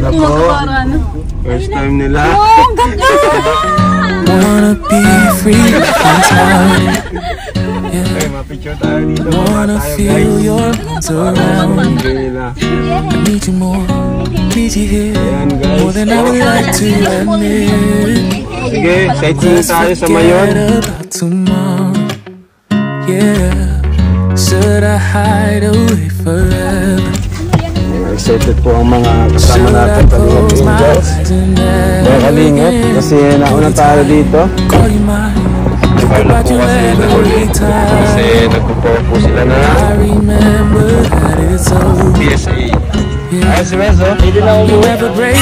Start mo magkapara, ano? First time nila. Oh, ang ganda! Wanna be free from time. Okay, mapicture tayo dito. Wanna feel your hands around. I need you more, need you here, more than I would like to admit. Sige, sightseeing tayo sa Mayon. About tomorrow. Yeah, should I hide away forever? Excited po ang mga kasama natin Kalingap Angels. Mga Kalingap, kasi nauna tayo dito. Nagpala po kasi kasi nagpupo po sila na PSA. Ayun si Benzo. Hindi na ako buhay.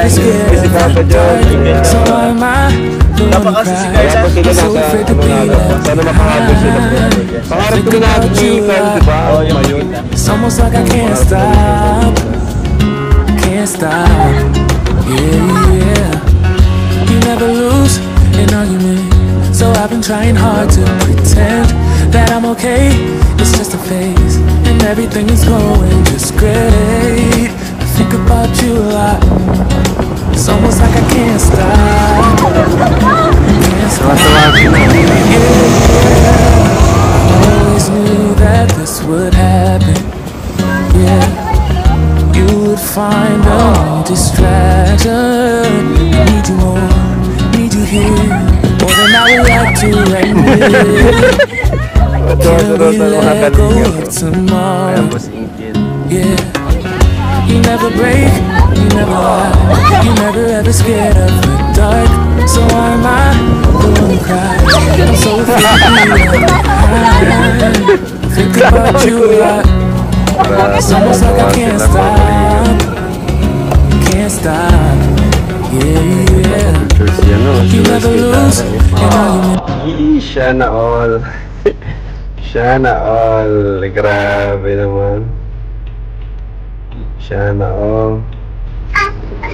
Si Papa John. Napakasisigay sa sana makahabol sila. Pangarap ko na natin yung friend, diba? Oo, yung Mayon. It's almost like I can't stop, yeah. You never lose an argument, so I've been trying hard to pretend that I'm okay. It's just a phase, and everything is going just great. I think about you a lot. It's almost like I can't stop. Always knew that this would happen. Yeah, you would find a new distraction. I need you more, need you here, more than I would like to admit. Can we let go of tomorrow? Yeah, you never break, you never lie, you never ever scared of the dark. So why am I the one who cries? I'm so afraid to be alive. Think about you a lot. It's almost like I can't stop, yeah. You never lose an argument. Sana all. Sana all. Grabe naman. Sana all.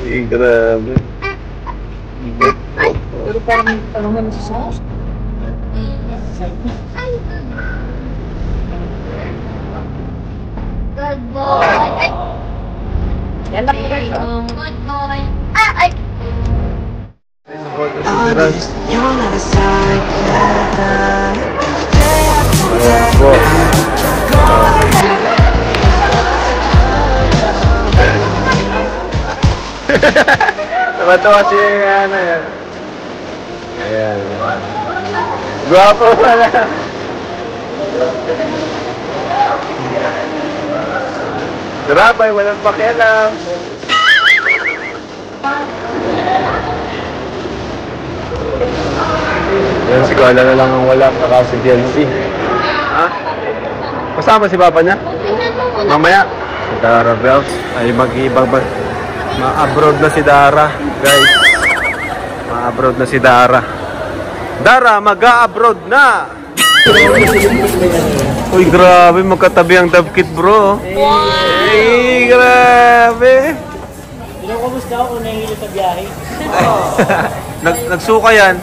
Grabe. Pero parang tanongan sa sauce. Good boy. Yan lang. Good boy. Ay. You're on the side. Tawa-tawa si ano yan. Ayan. Guwapo pala. Drabay, walang pakialam. Yan, si Carla na lang ang wala, saka si DLC. Ha? Kasama si Papa niya? Mamaya. Si Dara Bells ay mag-ibang ma-abroad na si Dara, guys. Ma-abroad na si Dara. Dara, mag-a-abroad na! Uy, grabe, magkatabi ang dabkit, bro. Wow! Ay, grabe. Hindi ko gusto ako kung nahihilo sa biyahe. Nagsuka yan.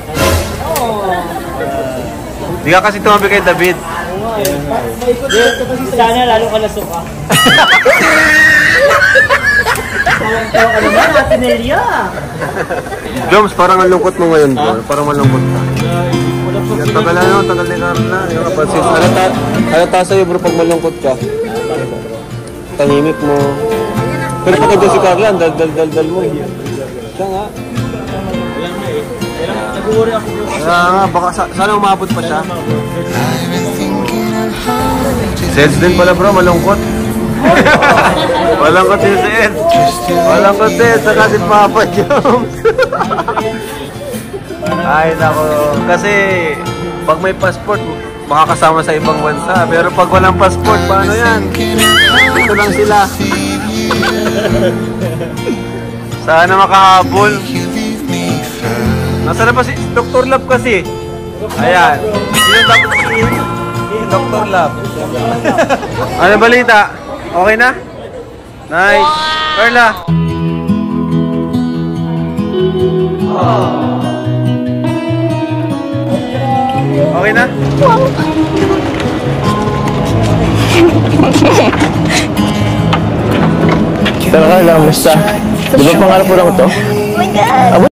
Hindi ka kasi tumabi kay David. Sana lalo ka nasuka. Ano ba natin, Nelia? Joms, parang ang lungkot mo ngayon, bro. Parang malungkot ka. Tagal na, tagal ni Carla. Halata sa'yo, bro, pag malungkot ka. Tahimik mo. Pero pag ito si Carla, dal mo. Siya nga. Nag-uuri ako. Nga, baka sana umabot pa siya. Seds din pala, bro, malungkot. Malungkot si Seds. Malungkot si Seds, saka si Papa Jones. Ay, nako. Kasi, pag may passport, makakasama sa ibang bansa. Pero pag walang passport, paano yan? Dito lang sila. Sana makahabol. Nasaan na pa si Dr. Love kasi? Ayan. Sino dapat si Dr. Love? Ano balita? Okay na? Nice. Carla. Okay na? Pero ka lang, basta. Di ba pangarap mo lang ito? Oh my God!